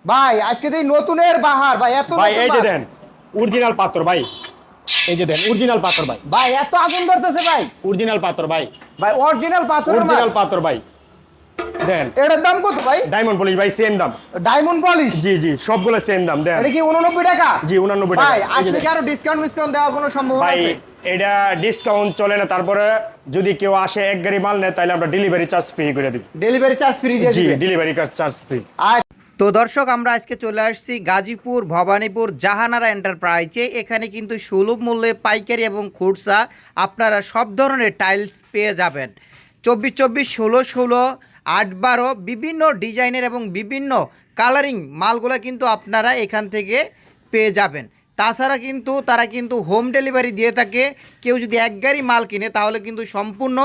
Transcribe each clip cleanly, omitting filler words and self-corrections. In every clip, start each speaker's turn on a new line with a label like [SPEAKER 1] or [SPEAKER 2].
[SPEAKER 1] ভাই আজকে তো এই নতুনের বাহার ভাই, এত
[SPEAKER 2] ভাই
[SPEAKER 1] নতুন
[SPEAKER 2] এই যে
[SPEAKER 1] মাল।
[SPEAKER 2] দেন অরিজিনাল পাথর ভাই, এই যে দেন অরিজিনাল পাথর ভাই,
[SPEAKER 1] ভাই এত আগুন ধরতেছে ভাই।
[SPEAKER 2] অরিজিনাল পাথর ভাই,
[SPEAKER 1] ভাই অরিজিনাল পাথরের মাল।
[SPEAKER 2] অরিজিনাল পাথর ভাই দেন।
[SPEAKER 1] এটার দাম কত ভাই?
[SPEAKER 2] ডায়মন্ড পলিশ ভাই সেম দাম।
[SPEAKER 1] Diamond polish.
[SPEAKER 2] জি জি সবগুলো সেম দাম দেন।
[SPEAKER 1] এটা কি 89 টাকা?
[SPEAKER 2] জি 89 টাকা।
[SPEAKER 1] ভাই
[SPEAKER 2] এই যে
[SPEAKER 1] আসলে কি
[SPEAKER 2] দেন।
[SPEAKER 1] আরো ডিসকাউন্ট দেওয়ার কোনো সম্ভাবনা
[SPEAKER 2] ভাই
[SPEAKER 1] আছে?
[SPEAKER 2] এটা ডিসকাউন্ট চলে না, তারপরে যদি কেউ আসে এক গাড়ি মাল নেয় তাহলে আমরা ডেলিভারি চার্জ ফ্রি করে দিব।
[SPEAKER 1] ডেলিভারি চার্জ ফ্রি দিয়ে
[SPEAKER 2] জি
[SPEAKER 1] দিবেন?
[SPEAKER 2] Delivery charge free.
[SPEAKER 1] তো দর্শক, আমরা আজকে চলে আসছি গাজীপুর ভবানীপুর জাহানারা এন্টারপ্রাইজে। এখানে কিন্তু সুলভ মূল্যে পাইকারি এবং খুচরা আপনারা সব ধরনের টাইলস পেয়ে যাবেন। 24-24, 16-16, 8-12 বিভিন্ন ডিজাইনের এবং বিভিন্ন কালারিং মালগুলো কিন্তু আপনারা এখান থেকে পেয়ে যাবেন। তাছাড়া কিন্তু তারা কিন্তু হোম ডেলিভারি দিয়ে থাকে। কেউ যদি এক গাড়ি মাল কিনে তাহলে কিন্তু সম্পূর্ণ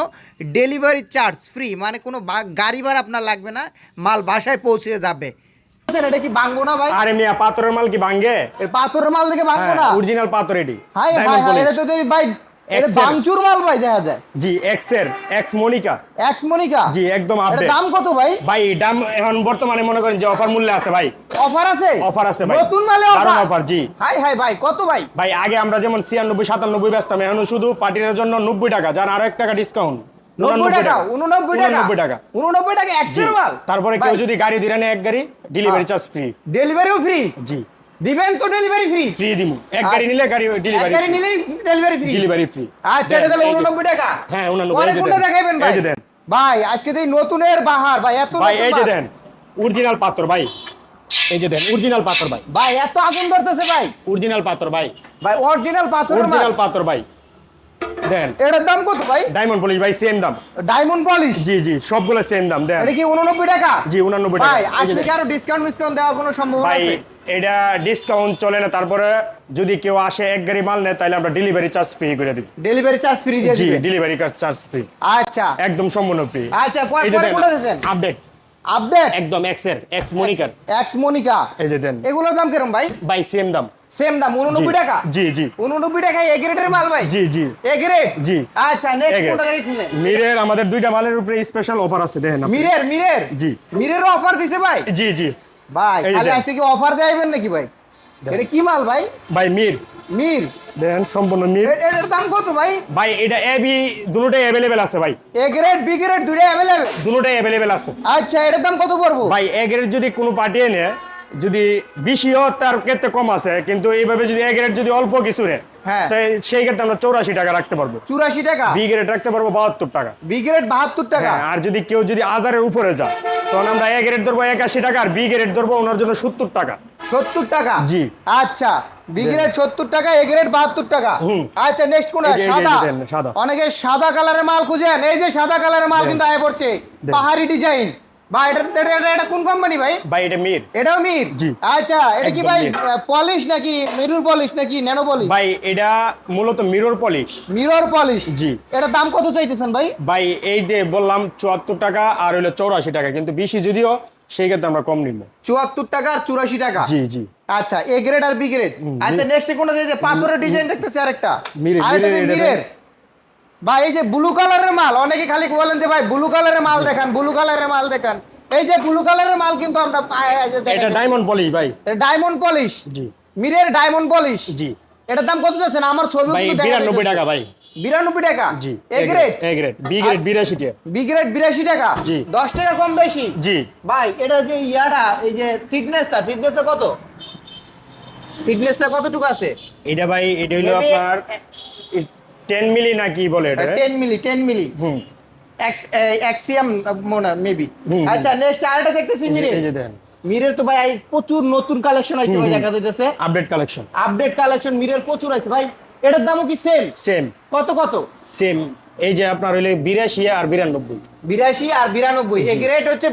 [SPEAKER 1] ডেলিভারি চার্জ ফ্রি, মানে কোনো গাড়ি ভাড়া আপনার লাগবে না, মাল বাসায় পৌঁছে যাবে। এটা কি ভাঙবো না ভাই?
[SPEAKER 2] আরে মিয়া পাথরের মাল কি ভাঙে?
[SPEAKER 1] এই পাথরের মাল দেখে ভাঙবো না?
[SPEAKER 2] অরিজিনাল পাথর এটি।
[SPEAKER 1] হাই হাই হাই, এটা তো ভাই এটা ভাঙচুর মাল ভাই দেখা যায়।
[SPEAKER 2] জি এক্স মনিকা।
[SPEAKER 1] এক্স মনিকা?
[SPEAKER 2] জি একদম
[SPEAKER 1] এটা
[SPEAKER 2] আপডেট।
[SPEAKER 1] দাম কত ভাই?
[SPEAKER 2] ভাই দাম এখন বর্তমানে মনে করেন যে অফার মূল্যে আছে ভাই।
[SPEAKER 1] অফার আছে?
[SPEAKER 2] অফার আছে ভাই,
[SPEAKER 1] নতুন মালে
[SPEAKER 2] দারুণ
[SPEAKER 1] অফার?
[SPEAKER 2] অফার। জি
[SPEAKER 1] হাই হাই ভাই, কত ভাই?
[SPEAKER 2] ভাই আগে আমরা যেমন 96-97 বেচতাম, এখন শুধু পার্টির জন্য 90 টাকা, যার আরো 1 টাকা ডিসকাউন্ট।
[SPEAKER 1] 90 টাকা? 89 টাকা?
[SPEAKER 2] 89 টাকা।
[SPEAKER 1] 89 টাকা এক্সের মাল?
[SPEAKER 2] তারপরে কেউ যদি গাড়ি দিলে নেয় এক গাড়ি, ডেলিভারি চার্জ ফ্রি।
[SPEAKER 1] ডেলিভারিও ফ্রি?
[SPEAKER 2] জি
[SPEAKER 1] দিবেন তো ডেলিভারি ফ্রি?
[SPEAKER 2] ফ্রি দিমু। এক গাড়ি নিলে গাড়ি
[SPEAKER 1] এক
[SPEAKER 2] ডেলিভারি
[SPEAKER 1] গাড়ি নিলেই ডেলিভারি ফ্রি?
[SPEAKER 2] Delivery free.
[SPEAKER 1] আচ্ছা, এটা তাহলে 89 টাকা?
[SPEAKER 2] হ্যাঁ 89।
[SPEAKER 1] পরে
[SPEAKER 2] এই যে
[SPEAKER 1] কোনটা
[SPEAKER 2] দেন,
[SPEAKER 1] দেখাইবেন ভাই?
[SPEAKER 2] এই যে দেন
[SPEAKER 1] ভাই আজকে তো এই নতুনের বাহার ভাই, এত
[SPEAKER 2] ভাই,
[SPEAKER 1] নতুন
[SPEAKER 2] এই যে
[SPEAKER 1] মাল।
[SPEAKER 2] দেন অরিজিনাল পাথর ভাই, এই যে দেন অরিজিনাল পাথর ভাই,
[SPEAKER 1] ভাই এত আগুন ধরতেছে ভাই।
[SPEAKER 2] অরিজিনাল পাথর ভাই,
[SPEAKER 1] ভাই অরিজিনাল পাথরের মাল।
[SPEAKER 2] অরিজিনাল পাথর ভাই দেন।
[SPEAKER 1] এটার দাম কত ভাই?
[SPEAKER 2] ডায়মন্ড পলিশ ভাই সেম দাম।
[SPEAKER 1] Diamond polish?
[SPEAKER 2] জি জি সবগুলো সেম দাম দেন।
[SPEAKER 1] এটা কি 89 টাকা?
[SPEAKER 2] জি 89 টাকা।
[SPEAKER 1] ভাই
[SPEAKER 2] এই যে
[SPEAKER 1] আসলে
[SPEAKER 2] দেন।
[SPEAKER 1] কি আরো ডিসকাউন্ট দেওয়ার কোনো সম্ভাবনা
[SPEAKER 2] ভাই
[SPEAKER 1] আছে?
[SPEAKER 2] এটা ডিসকাউন্ট চলে না, তারপরে যদি কেউ আসে এক গাড়ি মাল নেয় তাহলে আমরা ডেলিভারি চার্জ ফ্রি করে দিব।
[SPEAKER 1] ডেলিভারি চার্জ ফ্রি দিয়ে
[SPEAKER 2] জি
[SPEAKER 1] দিবেন?
[SPEAKER 2] ডেলিভারি চার্জ ফ্রি
[SPEAKER 1] আচ্ছা
[SPEAKER 2] একদম সম্পূর্ণ ফ্রি।
[SPEAKER 1] আচ্ছা, পরে কোনটা দিবেন?
[SPEAKER 2] Update
[SPEAKER 1] update?
[SPEAKER 2] একদম এক্স মনিকার।
[SPEAKER 1] এক্স মনিকা?
[SPEAKER 2] এই যে দেন
[SPEAKER 1] এগুলোর দাম কিরকম ভাই?
[SPEAKER 2] ভাই সেম দাম।
[SPEAKER 1] সেম দাম 89 টাকা?
[SPEAKER 2] জি জি
[SPEAKER 1] 89 টাকায় এ গ্রেডের মাল ভাই?
[SPEAKER 2] জি জি
[SPEAKER 1] এ গ্রেড?
[SPEAKER 2] জি।
[SPEAKER 1] আচ্ছা, নেক্সট
[SPEAKER 2] A grade।
[SPEAKER 1] কোনটা দেখাইছিলেন?
[SPEAKER 2] মিরের আমাদের দুইটা মালের উপরে স্পেশাল অফার আছে দেখেন আপনি।
[SPEAKER 1] মিরের?
[SPEAKER 2] জি
[SPEAKER 1] মিরেরও অফার দিছে ভাই?
[SPEAKER 2] জি জি
[SPEAKER 1] ভাই
[SPEAKER 2] এই যে
[SPEAKER 1] খালি
[SPEAKER 2] দেন।
[SPEAKER 1] আজকে কি অফার দেখাইবেন নাকি ভাই? এটা কি মাল ভাই?
[SPEAKER 2] ভাই মির
[SPEAKER 1] মির?
[SPEAKER 2] দেখেন সম্পূর্ণ মির।
[SPEAKER 1] এটার দাম কত ভাই?
[SPEAKER 2] ভাই এটা এবি দুটোটাই अवेलेबल আছে ভাই,
[SPEAKER 1] এ গ্রেড বি গ্রেড দুইটা अवेलेबल?
[SPEAKER 2] দুটোটাই अवेलेबल আছে।
[SPEAKER 1] আচ্ছা, এটার দাম কত পড়বো?
[SPEAKER 2] ভাই এগের যদি কোনো পার্টি এনে যদি বেশিও তার ক্ষেত্রে কম আছে, কিন্তু এইভাবে যদি এগের যদি অল্প কিছু নেয়
[SPEAKER 1] হ্যাঁ।
[SPEAKER 2] তাই সেই ক্ষেত্রে আমরা 84 টাকা রাখতে পারবো।
[SPEAKER 1] 84 টাকা?
[SPEAKER 2] বি গ্রেড রাখতে পারবো 72 টাকা।
[SPEAKER 1] বি গ্রেড 72 টাকা?
[SPEAKER 2] হ্যাঁ, আর যদি কেউ যদি আজারের উপরে যায় তখন আমরা এ গ্রেড ধরবো 81 টাকা, আর বি গ্রেড ধরবো ওনার জন্য 70 টাকা।
[SPEAKER 1] 70 টাকা?
[SPEAKER 2] জি।
[SPEAKER 1] আচ্ছা, বি গ্রেড 70 টাকা, এ গ্রেড 72 টাকা।
[SPEAKER 2] হুম।
[SPEAKER 1] আচ্ছা, নেক্সট কোনটা?
[SPEAKER 2] এই যে
[SPEAKER 1] সাদা?
[SPEAKER 2] দেন, সাদা।
[SPEAKER 1] অনেকে সাদা কালারের মাল খুঁজেন, এই যে সাদা কালারের মাল
[SPEAKER 2] দেন।
[SPEAKER 1] কিন্তু আয় পড়ছে,
[SPEAKER 2] দেন।
[SPEAKER 1] পাহাড়ি ডিজাইন। ভাই এটা কোন কোম্পানি ভাই?
[SPEAKER 2] ভাই এটা মির।
[SPEAKER 1] এটাও মির?
[SPEAKER 2] জি।
[SPEAKER 1] আচ্ছা, এটা কি
[SPEAKER 2] একদম
[SPEAKER 1] ভাই
[SPEAKER 2] মির।
[SPEAKER 1] পলিশ নাকি মিরর পলিশ নাকি ন্যানো পলিশ?
[SPEAKER 2] ভাই এটা মূলত মিরর পলিশ।
[SPEAKER 1] Mirror polish?
[SPEAKER 2] জি।
[SPEAKER 1] এটার দাম কত চাইতেছেন ভাই?
[SPEAKER 2] ভাই এই যে বললাম 74 টাকা আর হইলো 84 টাকা, কিন্তু বেশি যদিও সেই ক্ষেত্রে আমরা কম নিব।
[SPEAKER 1] 74 টাকা আর 84 টাকা?
[SPEAKER 2] জি জি।
[SPEAKER 1] আচ্ছা, এ গ্রেড আর বি গ্রেড। আচ্ছা, নেক্সট কোনটা? যে পাথরের ডিজাইন দেখতেছি আরেকটা।
[SPEAKER 2] মিরর,
[SPEAKER 1] আরেকটা
[SPEAKER 2] মিরর,
[SPEAKER 1] মিরর। ভাই এই যে ব্লু কালারের মাল, অনেকে খালি বলেন যে ভাই ব্লু কালারের মাল দেখান, ব্লু কালারের মাল দেখান। এই যে ব্লু কালারের মাল কিন্তু আমরা
[SPEAKER 2] এটা ডায়মন্ড পলিশ ভাই।
[SPEAKER 1] Diamond polish?
[SPEAKER 2] জি
[SPEAKER 1] মিরের ডায়মন্ড পলিশ?
[SPEAKER 2] জি।
[SPEAKER 1] এটার দাম কত যাচ্ছে? আমার ছবি
[SPEAKER 2] ভাই
[SPEAKER 1] কিন্তু
[SPEAKER 2] 92 টাকা ভাই।
[SPEAKER 1] 92 টাকা?
[SPEAKER 2] জি।
[SPEAKER 1] A grade?
[SPEAKER 2] A grade B grade 82 টাকা।
[SPEAKER 1] বি গ্রেড 82 টাকা?
[SPEAKER 2] জি।
[SPEAKER 1] 10 টাকা কম বেশি?
[SPEAKER 2] জি।
[SPEAKER 1] ভাই এটা যে ইয়াটা, এই যে থিকনেসটা কত? থিকনেসটা কতটুকু আছে?
[SPEAKER 2] এটা ভাই এটা হইলো
[SPEAKER 1] Maybe
[SPEAKER 2] আপনার 10 মিলি নাকি বলে এটা?
[SPEAKER 1] 10 মিলি?
[SPEAKER 2] হুম।
[SPEAKER 1] এক্সিয়াম মনে মেবি।
[SPEAKER 2] হুম।
[SPEAKER 1] আচ্ছা, নেক্সট আরেকটা দেখতেছি মিরের।
[SPEAKER 2] এই যে দেন
[SPEAKER 1] মিরের তো ভাই প্রচুর নতুন কালেকশন আছে ভাই, দেখা যাইতেছে
[SPEAKER 2] আপডেট কালেকশন।
[SPEAKER 1] আপডেট কালেকশন মিরের প্রচুর আছে ভাই। এটার দামও কি সেম?
[SPEAKER 2] সেম
[SPEAKER 1] কত?
[SPEAKER 2] সেম। এই যে আপনার হইলো 82 আর 92।
[SPEAKER 1] 82 আর 92? এ গ্রেড হচ্ছে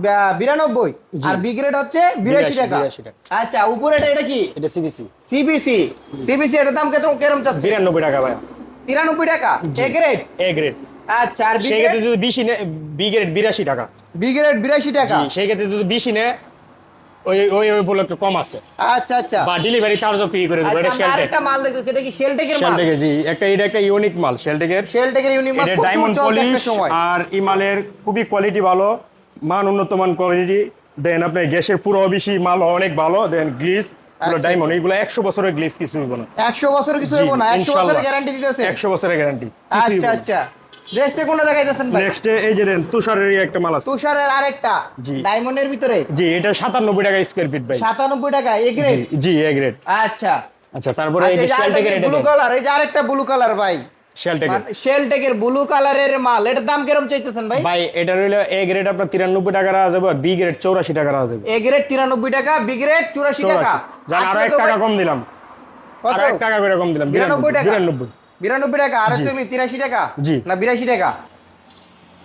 [SPEAKER 1] 92
[SPEAKER 2] জি।
[SPEAKER 1] আর বি গ্রেড হচ্ছে 82 টাকা?
[SPEAKER 2] 82 টাকা।
[SPEAKER 1] আচ্ছা, উপরে এটা কি?
[SPEAKER 2] এটা সিবিসি।
[SPEAKER 1] সিবিসি এটার দাম কেরম চাচ্ছে?
[SPEAKER 2] 92 টাকা ভাই।
[SPEAKER 1] 93 টাকা? এ গ্রেড?
[SPEAKER 2] A grade.
[SPEAKER 1] আচ্ছা, আর
[SPEAKER 2] সেই ক্ষেত্রে যদি 20 নে বি গ্রেড 82 টাকা।
[SPEAKER 1] বি গ্রেড 82 টাকা?
[SPEAKER 2] জি, সেই ক্ষেত্রে যদি 20 নে ওই উপলক্ষে কম আছে।
[SPEAKER 1] আচ্ছা।
[SPEAKER 2] বা ডেলিভারি চার্জও ফ্রি করে দেব। এটা
[SPEAKER 1] আচ্ছা,
[SPEAKER 2] শেলটেক।
[SPEAKER 1] আরেকটা মাল দেখতেছি, এটা কি শেলটেকের মাল?
[SPEAKER 2] শেলটেকের জি, এটা একটা ইউনিক মাল শেলটেকের।
[SPEAKER 1] শেলটেকের ইউনিক মাল,
[SPEAKER 2] এটা
[SPEAKER 1] প্রচুর
[SPEAKER 2] ডায়মন্ড
[SPEAKER 1] চলছে একটা
[SPEAKER 2] পলিশ
[SPEAKER 1] সময়।
[SPEAKER 2] আর ইমালের খুবই কোয়ালিটি ভালো, মান উন্নত মান কোয়ালিটি। দেন আপনি গ্যাসের পুরো বেশি মাল অনেক ভালো, দেন গ্লিস পুরো
[SPEAKER 1] আচ্ছা,
[SPEAKER 2] ডায়মন্ড, এগুলো 100 বছরের গ্লিস, কিছু হইব না।
[SPEAKER 1] 100 বছর কিছু
[SPEAKER 2] জি,
[SPEAKER 1] হইব না, 100 বছরের
[SPEAKER 2] ইনশাআল্লাহ।
[SPEAKER 1] গ্যারান্টি দিতেছে।
[SPEAKER 2] 100 বছরের গ্যারান্টি।
[SPEAKER 1] আচ্ছা আচ্ছা, নেক্সটে কোনটা দেখাইতেছেন ভাই?
[SPEAKER 2] নেক্সট এই যে দেন তুষারের একটা মাল আছে।
[SPEAKER 1] তুষারের আরেকটা
[SPEAKER 2] জি।
[SPEAKER 1] ডায়মন্ডের ভিতরে।
[SPEAKER 2] জি, এটা 97 টাকা স্কয়ার ফিট ভাই।
[SPEAKER 1] 97 টাকা এ
[SPEAKER 2] জি
[SPEAKER 1] গ্রেড।
[SPEAKER 2] G, A grade.
[SPEAKER 1] আচ্ছা
[SPEAKER 2] আচ্ছা, তারপরে এই যে শেলটেকের এটা
[SPEAKER 1] ব্লু
[SPEAKER 2] দেন।
[SPEAKER 1] কালার, এই যে আরেকটা ব্লু কালার ভাই,
[SPEAKER 2] শেলটেকের
[SPEAKER 1] শেলটেকের ব্লু কালারের মাল, এটার দাম কিরকম চাইতেছেন ভাই?
[SPEAKER 2] ভাই, এটা হইলো এ গ্রেড আপনার 93 টাকা রাখা যাবে, আর বি গ্রেড 84 টাকা রাখা যাবে।
[SPEAKER 1] এ গ্রেড 93 টাকা, বি গ্রেড 84 টাকা।
[SPEAKER 2] জান আরো 1 টাকা কম দিলাম,
[SPEAKER 1] কত?
[SPEAKER 2] আরো 1 টাকা করে কম দিলাম,
[SPEAKER 1] 92 টাকা।
[SPEAKER 2] 92।
[SPEAKER 1] 92 টাকা, আর
[SPEAKER 2] জি।
[SPEAKER 1] তুমি 83 টাকা
[SPEAKER 2] জি।
[SPEAKER 1] না 82 টাকা?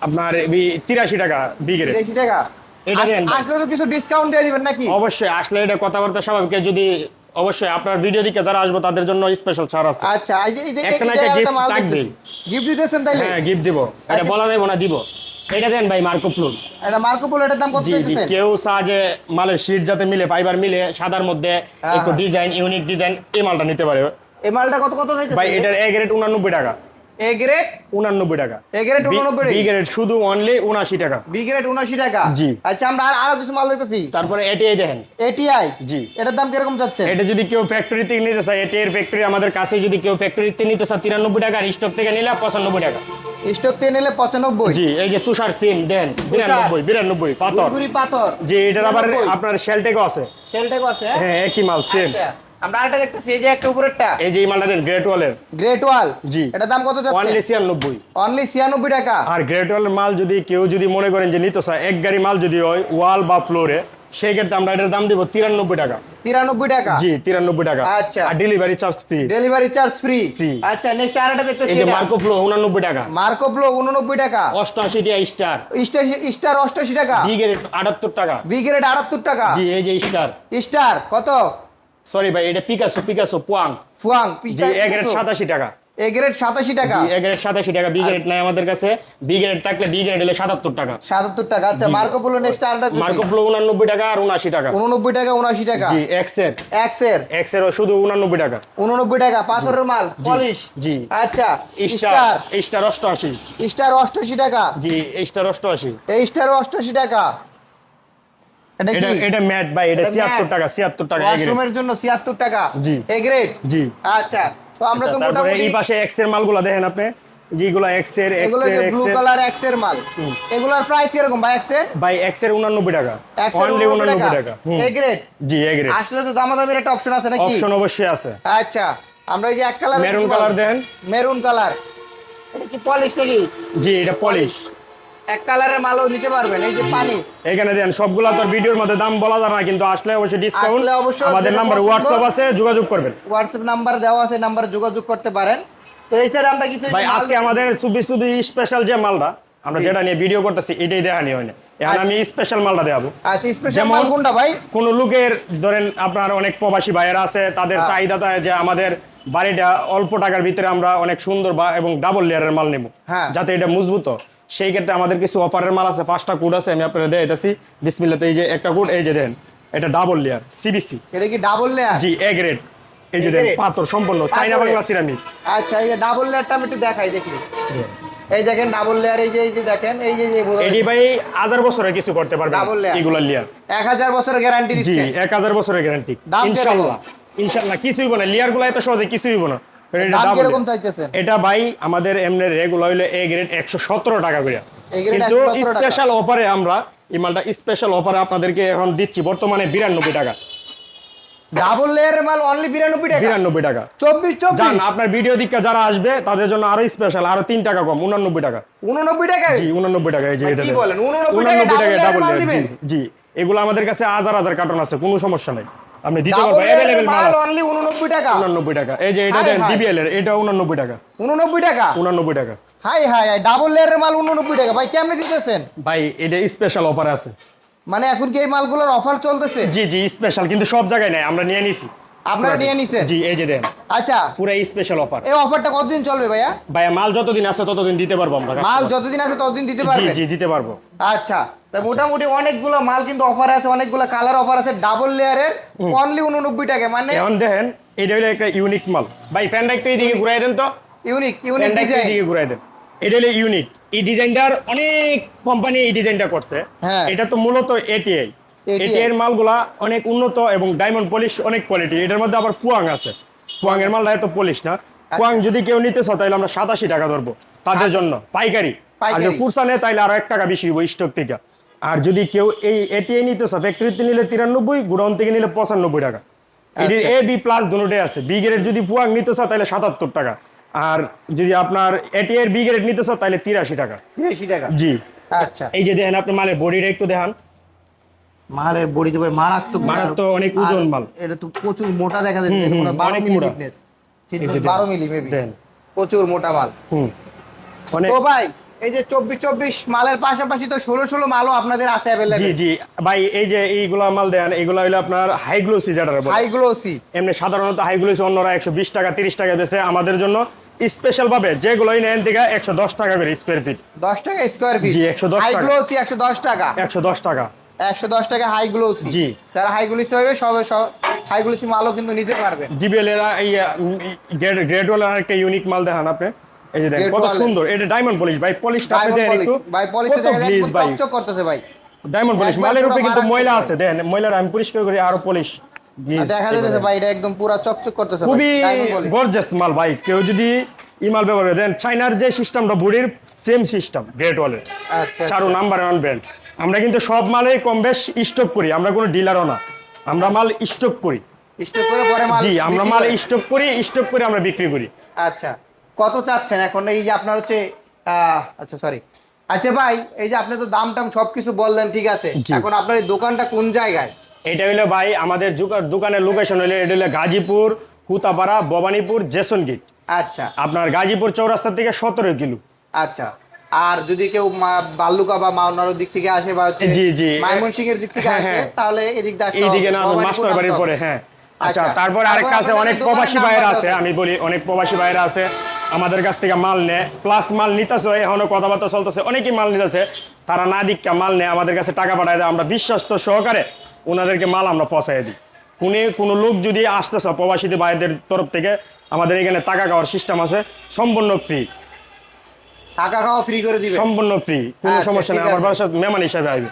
[SPEAKER 2] আপনার 83 টাকা বি গ্রেড।
[SPEAKER 1] 83 টাকা।
[SPEAKER 2] এটা দেন ভাই।
[SPEAKER 1] আসলে তো কিছু ডিসকাউন্ট দিয়ে দিবেন নাকি?
[SPEAKER 2] অবশ্যই আসলে এটা কথাবার্তা স্বাভাবিক, যদি অবশ্যই আপনার ভিডিও দিকে যারা আসবে তাদের জন্য স্পেশাল ছাড় আছে।
[SPEAKER 1] আচ্ছা, এই যে
[SPEAKER 2] একটা না
[SPEAKER 1] এই যে
[SPEAKER 2] একটা
[SPEAKER 1] একটা
[SPEAKER 2] gift
[SPEAKER 1] মাল
[SPEAKER 2] থাকবেই।
[SPEAKER 1] দেখতেছি, গিফট দিতেছেন তাইলে?
[SPEAKER 2] হ্যাঁ, গিফট দিব, এটা
[SPEAKER 1] আচ্ছা।
[SPEAKER 2] বলা যাবে না, দিব। এটা দেন ভাই, মার্কো ফ্লোর।
[SPEAKER 1] এটা মার্কো পোলো, এটার দাম কত
[SPEAKER 2] জি জি,
[SPEAKER 1] চাইতেছেন?
[SPEAKER 2] কেউ সাজে মালের শীট যাতে মিলে, ফাইবার মিলে, সাদার মধ্যে
[SPEAKER 1] হ্যাঁ,
[SPEAKER 2] একটু
[SPEAKER 1] হ্যাঁ।
[SPEAKER 2] ডিজাইন, ইউনিক ডিজাইন, এই মালটা নিতে পারে
[SPEAKER 1] এই মালটা কত কত চাইতেছেন
[SPEAKER 2] ভাই। এটার এ গ্রেড 89 টাকা।
[SPEAKER 1] এ গ্রেড
[SPEAKER 2] 89 টাকা।
[SPEAKER 1] এ গ্রেড 89
[SPEAKER 2] বি গ্রেড শুধু অনলি 79 টাকা।
[SPEAKER 1] বি গ্রেড 79 টাকা।
[SPEAKER 2] জি।
[SPEAKER 1] আচ্ছা, আমরা আরো কিছু মাল দেখতেছি।
[SPEAKER 2] তারপরে এটিআই দেখেন।
[SPEAKER 1] এটিআই,
[SPEAKER 2] জি।
[SPEAKER 1] এটার দাম কিরকম যাচ্ছে?
[SPEAKER 2] এটা যদি কেউ ফ্যাক্টরি থেকে নিতে চায়, এটিআই ফ্যাক্টরি আমাদের কাছে, যদি কেউ ফ্যাক্টরিতে নিতে চায় 93 টাকা, আর স্টক থেকে নিলে 95 টাকা।
[SPEAKER 1] স্টক থেকে নিলে 95।
[SPEAKER 2] জি, এই যে তুষার সিন দেন 92 পাথর।
[SPEAKER 1] গুড়গুড়ি পাথর।
[SPEAKER 2] জি, এটার আবার
[SPEAKER 1] 92
[SPEAKER 2] আপনার শেলটেকও আছে।
[SPEAKER 1] সেলটেকও আছে, হ্যাঁ?
[SPEAKER 2] হ্যাঁ, একই মাল সেম।
[SPEAKER 1] আচ্ছা, আমরা আরেকটা দেখতেছি, এই যে একটা উপরেরটা
[SPEAKER 2] এই যে এই মালটা দেন গ্রেট ওয়ালের।
[SPEAKER 1] গ্রেট ওয়াল।
[SPEAKER 2] জি।
[SPEAKER 1] এটার দাম কত যাচ্ছে?
[SPEAKER 2] অনলি 96।
[SPEAKER 1] অনলি 96 টাকা।
[SPEAKER 2] আর গ্রেট ওয়ালের মাল যদি কেউ যদি মনে করেন যে নিতে চায়, এক গাড়ি মাল যদি হয় ওয়াল বা ফ্লোরে, সেই ক্ষেত্রে আমরা এটার দাম দিব 93 টাকা।
[SPEAKER 1] 93 টাকা।
[SPEAKER 2] জি, 93 টাকা।
[SPEAKER 1] আচ্ছা।
[SPEAKER 2] আর delivery charge free.
[SPEAKER 1] Delivery charge free.
[SPEAKER 2] Free।
[SPEAKER 1] আচ্ছা, নেক্সট আরেকটা দেখতেছি,
[SPEAKER 2] এই যে মার্কো ফ্লো 89 টাকা।
[SPEAKER 1] মার্কো প্লো 89 টাকা।
[SPEAKER 2] 88 টাকা স্টার।
[SPEAKER 1] স্টার 88 টাকা।
[SPEAKER 2] বি গ্রেড 78 টাকা।
[SPEAKER 1] বি গ্রেড 78 টাকা।
[SPEAKER 2] জি, এই যে স্টার।
[SPEAKER 1] স্টার কত?
[SPEAKER 2] সরি ভাই, এটা পিকাসো পোয়াং।
[SPEAKER 1] ফুয়াং
[SPEAKER 2] জি, এ গ্রেড 87 টাকা।
[SPEAKER 1] এ গ্রেড 87 টাকা।
[SPEAKER 2] জি, এ গ্রেড 87 টাকা। বি গ্রেড নাই আমাদের কাছে, বি গ্রেড থাকলে বি গ্রেড হলে 77 টাকা।
[SPEAKER 1] 77 টাকা। আচ্ছা, মার্কো পোলো নেক্সট আরেকটা দেখছি।
[SPEAKER 2] মার্কো ফ্লো 89 টাকা আর 79 টাকা।
[SPEAKER 1] 89 টাকা, 79 টাকা।
[SPEAKER 2] জি, এক্সের
[SPEAKER 1] এক্সের
[SPEAKER 2] শুধু 89 টাকা।
[SPEAKER 1] 89 টাকা, পাথরের মাল, পলিশ।
[SPEAKER 2] জি।
[SPEAKER 1] আচ্ছা,
[SPEAKER 2] স্টার 88।
[SPEAKER 1] স্টার 88 টাকা।
[SPEAKER 2] জি, স্টার 88।
[SPEAKER 1] এই স্টার 88 টাকা। এটা কি?
[SPEAKER 2] এটা ম্যাট ভাই, এটা
[SPEAKER 1] এটা
[SPEAKER 2] 76
[SPEAKER 1] mat।
[SPEAKER 2] টাকা, 76 টাকা এ গ্রেড।
[SPEAKER 1] ওয়াশরুমের জন্য 76 টাকা।
[SPEAKER 2] জি।
[SPEAKER 1] A grade.
[SPEAKER 2] জি।
[SPEAKER 1] আচ্ছা, তো আমরা তো
[SPEAKER 2] তারপরে
[SPEAKER 1] মোটামুটি
[SPEAKER 2] এই পাশে এক্স এর মালগুলো দেখেন আপনি, যেগুলো এক্স এর
[SPEAKER 1] এগুলো যে ব্লু কালার এক্স এর মাল, এগুলোর প্রাইস কিরকম ভাই? এক্স এর
[SPEAKER 2] ভাই, এক্স এর 89 টাকা।
[SPEAKER 1] এক্স এর
[SPEAKER 2] অনলি
[SPEAKER 1] 89
[SPEAKER 2] 89
[SPEAKER 1] টাকা।
[SPEAKER 2] টাকা।
[SPEAKER 1] এ গ্রেড।
[SPEAKER 2] G, A grade.
[SPEAKER 1] আসলে তো দামাদামির একটা অপশন আছে নাকি?
[SPEAKER 2] অপশন অবশ্যই আছে।
[SPEAKER 1] আচ্ছা, আমরা এই যে এক কালার,
[SPEAKER 2] মেরুন কালার দেন।
[SPEAKER 1] মেরুন কালার, এটা কি পলিশ নাকি?
[SPEAKER 2] জি, এটা পলিশ।
[SPEAKER 1] এক কালারের মালও নিতে পারবেন। এই যে পানি,
[SPEAKER 2] এখানে দেন সবগুলা তো ভিডিওর মধ্যে দাম বলা যায় না, কিন্তু আসলে অবশ্যই ডিসকাউন্ট।
[SPEAKER 1] আসলে অবশ্যই
[SPEAKER 2] আমাদের
[SPEAKER 1] যেটা
[SPEAKER 2] নাম্বার
[SPEAKER 1] পছন্দ-
[SPEAKER 2] হোয়াটসঅ্যাপ আছে, যোগাযোগ করবেন।
[SPEAKER 1] হোয়াটসঅ্যাপ নাম্বার দেওয়া আছে, নাম্বারে যোগাযোগ করতে পারেন। তো এই স্যার আমরা কিছু
[SPEAKER 2] ভাই, আজকে আমাদের 24 স্পেশাল যে মালটা আমরা যেটা নিয়ে ভিডিও করতেছি, এটাই দেখানি হয় না। এখন আমি স্পেশাল মালটা দেখাবো।
[SPEAKER 1] আচ্ছা, স্পেশাল
[SPEAKER 2] যেমন-
[SPEAKER 1] মাল কোনটা ভাই?
[SPEAKER 2] কোন লোকের ধরেন আপনার অনেক প্রবাসী ভাইয়েরা আছে, তাদের
[SPEAKER 1] হ্যাঁ।
[SPEAKER 2] চাহিদাটা যে আমাদের বাড়িটা অল্প টাকার ভিতরে আমরা অনেক সুন্দর বা এবং ডাবল লেয়ারের মাল নেব,
[SPEAKER 1] হ্যাঁ।
[SPEAKER 2] যাতে এটা মজবুত হয়। সেই ক্ষেত্রে আমাদের কিছু অফারের মাল আছে, 5টা কোড আছে, আমি আপনাদের দেখাইতেছি। বিসমিল্লাহ। এই যে একটা কোড, এই যে দেন, এটা ডাবল লেয়ার সিবিসি।
[SPEAKER 1] এটা কি double layer?
[SPEAKER 2] G, A grade. এই যে
[SPEAKER 1] A
[SPEAKER 2] দেন,
[SPEAKER 1] grade।
[SPEAKER 2] পাথর সম্পূর্ণ চাইনা বাংলা সিরামিক্স।
[SPEAKER 1] আচ্ছা, এই যে ডাবল লেয়ারটা আমি একটু দেখাই দেখি। এই দেখেন ডাবল লেয়ার, এই যে দেখেন, এই যে
[SPEAKER 2] এডি ভাই 1000 বছরে কিছু করতে পারবে
[SPEAKER 1] Double layer।
[SPEAKER 2] এগুলা লেয়ার।
[SPEAKER 1] 1000 বছরের গ্যারান্টি
[SPEAKER 2] জি,
[SPEAKER 1] দিচ্ছে।
[SPEAKER 2] 1000 বছরের গ্যারান্টি
[SPEAKER 1] দাম কিরকম?
[SPEAKER 2] ইনশাআল্লাহ। ইনশাআল্লাহ কিছুই বনে, লেয়ার গুলো এত সহজে কিছুই বনে। এটা
[SPEAKER 1] দাম
[SPEAKER 2] double
[SPEAKER 1] কিরকম
[SPEAKER 2] layer।
[SPEAKER 1] চাইতেছেন?
[SPEAKER 2] এটা ভাই আমাদের এমনি রেগুলার হইলো এ গ্রেড 117 টাকা করে।
[SPEAKER 1] A grade
[SPEAKER 2] কিন্তু
[SPEAKER 1] 117 টাকা।
[SPEAKER 2] স্পেশাল অফারে আমরা এই মালটা স্পেশাল অফারে আপনাদেরকে এখন দিচ্ছি বর্তমানে 92 টাকা।
[SPEAKER 1] ডাবল লেয়ারের মাল অনলি 92 টাকা।
[SPEAKER 2] 92 টাকা।
[SPEAKER 1] 24
[SPEAKER 2] জান, আপনার ভিডিও দিকে যারা আসবে তাদের জন্য আরো স্পেশাল, আরো 3 টাকা কম, 89 টাকা।
[SPEAKER 1] 89 টাকায়?
[SPEAKER 2] জি, 89 টাকা। এই যে
[SPEAKER 1] ভাই,
[SPEAKER 2] এটা
[SPEAKER 1] কি
[SPEAKER 2] দেন।
[SPEAKER 1] বলেন? 89 টাকায়
[SPEAKER 2] 89
[SPEAKER 1] double
[SPEAKER 2] টাকায়
[SPEAKER 1] layer
[SPEAKER 2] ডাবল
[SPEAKER 1] মাল
[SPEAKER 2] লেয়ার। জি
[SPEAKER 1] দিবেন?
[SPEAKER 2] জি, এগুলো আমাদের কাছে হাজার হাজার কার্টন আছে, কোনো সমস্যা নাই, আপনি দিতে
[SPEAKER 1] ডাবল
[SPEAKER 2] পারবেন।
[SPEAKER 1] লেয়ারের
[SPEAKER 2] अवेलेबल মাল
[SPEAKER 1] মাল
[SPEAKER 2] আছে।
[SPEAKER 1] অনলি 89 টাকা।
[SPEAKER 2] 89 টাকা। এই যে এটা
[SPEAKER 1] হায়
[SPEAKER 2] দেন
[SPEAKER 1] হায়।
[SPEAKER 2] ডিবিএল এর, এটা 89 টাকা।
[SPEAKER 1] 89 টাকা?
[SPEAKER 2] 89 টাকা।
[SPEAKER 1] হাই হাই হাই, ডাবল লেয়ারের মাল 89 টাকা ভাই, কেমনে দিতেছেন?
[SPEAKER 2] ভাই, এটা স্পেশাল অফার আছে।
[SPEAKER 1] মানে এখন কি এই মালগুলোর অফার চলতেছে?
[SPEAKER 2] জি জি, স্পেশাল, কিন্তু সব জায়গায় নাই, আমরা নিয়ে নিছি।
[SPEAKER 1] আপনারা নিয়ে নিছেন?
[SPEAKER 2] জি, এই যে দেন,
[SPEAKER 1] আচ্ছা,
[SPEAKER 2] পুরো স্পেশাল অফার।
[SPEAKER 1] এই অফারটা কতদিন চলবে ভাইয়া?
[SPEAKER 2] ভাই, মাল যতদিন আছে ততদিন দিতে পারবো আমরা।
[SPEAKER 1] মাল যতদিন আছে ততদিন দিতে
[SPEAKER 2] জি
[SPEAKER 1] পারবেন?
[SPEAKER 2] জি, দিতে পারবো।
[SPEAKER 1] আচ্ছা, তা মোটামুটি অনেকগুলো মাল কিন্তু অফার আছে, অনেকগুলো কালার অফার আছে ডাবল লেয়ারের, অনলি 89 টাকা। মানে
[SPEAKER 2] এখন দেখেন, এটা হলো একটা ইউনিক মাল। ভাই, ফ্যানটা একটু এইদিকে ঘুরাই দেন তো।
[SPEAKER 1] ইউনিক
[SPEAKER 2] ফ্যানটা একটু
[SPEAKER 1] ডিজাইন।
[SPEAKER 2] এইদিকে ঘুরাই দেন। এটা হলো ইউনিক। এই ডিজাইনটার অনেক কোম্পানি এই ডিজাইনটা করছে।
[SPEAKER 1] হ্যাঁ।
[SPEAKER 2] এটা তো মূলত এটিআই। এটি এর মালগুলা অনেক উন্নত এবং ডায়মন্ড পলিশ অনেক কোয়ালিটি। এটার মধ্যে আবার ফুয়াং আছে, ফুয়াং এর মালটা এত পলিশ না। ফুয়াং যদি কেউ নিতে চাও তাহলে আমরা 87 টাকা ধরবো তাদের জন্য পাইকারি। আর যদি কুরসা নেয় তাহলে আরো 1 টাকা বেশি হইব স্টক থেকে। আর যদি কেউ এই এটিএ নিতে চাও ফ্যাক্টরিতে নিলে 93, গুডাউন থেকে নিলে 95 টাকা। এটির এ বি প্লাস দুটোটাই আছে। বি গ্রেড যদি ফুয়াং নিতে চাও তাহলে 77 টাকা। আর যদি আপনার এটিএ এর বি গ্রেড নিতে চাও তাহলে 83 টাকা।
[SPEAKER 1] 83 টাকা।
[SPEAKER 2] জি
[SPEAKER 1] আচ্ছা,
[SPEAKER 2] এই যে দেখেন আপনি মালের বডিটা একটু দেখান।
[SPEAKER 1] মালের বডি তো ভাই মারাত্মক,
[SPEAKER 2] মারাত্মক অনেক ওজন মাল।
[SPEAKER 1] এটা তো প্রচুর মোটা দেখা যাচ্ছে,
[SPEAKER 2] হুম,
[SPEAKER 1] কোনো 12
[SPEAKER 2] অনেক
[SPEAKER 1] মিলি
[SPEAKER 2] মোটা।
[SPEAKER 1] ফিটনেস,
[SPEAKER 2] এই যে
[SPEAKER 1] 12 মিলি মেবি,
[SPEAKER 2] দেন
[SPEAKER 1] প্রচুর মোটা মাল।
[SPEAKER 2] অনেক।
[SPEAKER 1] তো ভাই এই যে 24 মালের পাশাপাশি তো 16 মালও আপনাদের আছে
[SPEAKER 2] জি
[SPEAKER 1] অ্যাভেলেবল।
[SPEAKER 2] জি ভাই, এই যে এইগুলা মাল দেন, এইগুলা হলো আপনার হাই গ্লোসি যেটা বলে।
[SPEAKER 1] High glossy.
[SPEAKER 2] এমনি সাধারণত হাই গ্লোসি অন্যরা 120 টাকা 30 টাকা বেচে, আমাদের জন্য স্পেশাল ভাবে যেগুলোই নেন থেকে 110 টাকা করে স্কয়ার ফিট।
[SPEAKER 1] 10 টাকা স্কয়ার ফিট।
[SPEAKER 2] জি 110
[SPEAKER 1] হাই
[SPEAKER 2] টাকা।
[SPEAKER 1] গ্লোসি 110 টাকা।
[SPEAKER 2] 110 টাকা।
[SPEAKER 1] 110 টাকা হাই গ্লোসি।
[SPEAKER 2] জি।
[SPEAKER 1] যারা হাই গ্লোসি হবে সব হাই গ্লোসি মালও কিন্তু নিতে পারবেন।
[SPEAKER 2] ডিবিএল এর এই গ্রেড ওয়ালা একটা ইউনিক মাল দেখান আপনি। এই যে দেখেন কত সুন্দর, এটা ডায়মন্ড পলিশ ভাই। পলিশটা আপনি দেখেন একটু
[SPEAKER 1] ভাই পলিশটা
[SPEAKER 2] কত
[SPEAKER 1] দেখেন
[SPEAKER 2] গ্লেজ
[SPEAKER 1] একদম
[SPEAKER 2] ভাই,
[SPEAKER 1] চকচক করতেছে ভাই।
[SPEAKER 2] Diamond polish.
[SPEAKER 1] একবার
[SPEAKER 2] মালের
[SPEAKER 1] পুরো
[SPEAKER 2] উপরে কিন্তু
[SPEAKER 1] মারাত্মক
[SPEAKER 2] ময়লা
[SPEAKER 1] ভাই।
[SPEAKER 2] আছে, দেখেন ময়লাটা আমি পরিষ্কার করে আরো পলিশ
[SPEAKER 1] দেখা যাচ্ছে ভাই এটা একদম পুরো চকচক করতেছে ভাই,
[SPEAKER 2] খুবই
[SPEAKER 1] ডায়মন্ড পলিশ।
[SPEAKER 2] গর্জিয়াস মাল ভাই। কেউ যদি ই মাল ব্যবহার করে দেন, চাইনার যে সিস্টেমটা বডির সেম সিস্টেম গ্রেট ওয়ালের।
[SPEAKER 1] আচ্ছা,
[SPEAKER 2] চারু নাম্বার 1 ব্র্যান্ড। আমরা কিন্তু সব মালেই কম বেশ স্টক করি, আমরা কোনো ডিলারও না, আমরা মাল স্টক করি।
[SPEAKER 1] স্টক করে পরে মাল
[SPEAKER 2] জি আমরা
[SPEAKER 1] বিক্রি
[SPEAKER 2] মাল
[SPEAKER 1] করেন?
[SPEAKER 2] স্টক করে আমরা বিক্রি করি।
[SPEAKER 1] আচ্ছা, কত চাচ্ছেন এখন? এই যে আপনার হচ্ছে আচ্ছা সরি, আচ্ছা ভাই এই যে আপনি তো দাম টাম সবকিছু বললেন, ঠিক আছে,
[SPEAKER 2] জি।
[SPEAKER 1] এখন আপনার এই দোকানটা কোন জায়গায়?
[SPEAKER 2] এটা হলো ভাই আমাদের দোকানের লোকেশন হলো, এটা হলো গাজীপুর, হুতাপাড়া, ভবানীপুর, জেসন গেট।
[SPEAKER 1] আচ্ছা
[SPEAKER 2] আপনার গাজীপুর চৌরাস্তা থেকে 17 কিলো।
[SPEAKER 1] আচ্ছা। আর যদি কেউ বাল্লুকা বা মাওনার দিক থেকে আসে বা হচ্ছে
[SPEAKER 2] জি জি
[SPEAKER 1] ময়মনসিংহ এর দিক থেকে
[SPEAKER 2] হ্যাঁ,
[SPEAKER 1] আসে,
[SPEAKER 2] হ্যাঁ।
[SPEAKER 1] তাহলে এদিক দিয়ে আসতে
[SPEAKER 2] এইদিকে না
[SPEAKER 1] হবে,
[SPEAKER 2] মাস্টার
[SPEAKER 1] ভবানীপুর
[SPEAKER 2] বাড়ির
[SPEAKER 1] আসতে
[SPEAKER 2] পরে,
[SPEAKER 1] হবে।
[SPEAKER 2] হ্যাঁ। আচ্ছা
[SPEAKER 1] আচ্ছা,
[SPEAKER 2] তারপর আরেকটা আছে,
[SPEAKER 1] আপনাদের
[SPEAKER 2] অনেক
[SPEAKER 1] দোকানের
[SPEAKER 2] প্রবাসী
[SPEAKER 1] নাম্বারটা
[SPEAKER 2] ভাইয়েরা
[SPEAKER 1] দাও
[SPEAKER 2] আছে,
[SPEAKER 1] তো।
[SPEAKER 2] আমি বলি অনেক প্রবাসী ভাইয়েরা আছে আমাদের কাছ থেকে মাল নেয়, প্লাস মাল নিতেছে, এখনো কথাবার্তা চলতেছে, অনেকেই মাল নিতেছে, তারা না দিকটা মাল নেয় আমাদের কাছে টাকা পাঠায় দেয়, আমরা বিশ্বাস্ত সহকারে ওনাদেরকে মাল আমরা পৌঁছাই দিই। কোনো লোক যদি আসতেছে প্রবাসী ভাইদের তরফ থেকে, আমাদের এখানে টাকা খাওয়ার সিস্টেম আছে, সম্পূর্ণ ফ্রি।
[SPEAKER 1] টাকা খাওয়া ফ্রি করে দিবে?
[SPEAKER 2] সম্পূর্ণ ফ্রি, কোনো
[SPEAKER 1] আচ্ছা,
[SPEAKER 2] সমস্যা নেই,
[SPEAKER 1] ঠিক
[SPEAKER 2] আমার
[SPEAKER 1] আছে।
[SPEAKER 2] বাসায় মেহমান হিসাবে আসবে।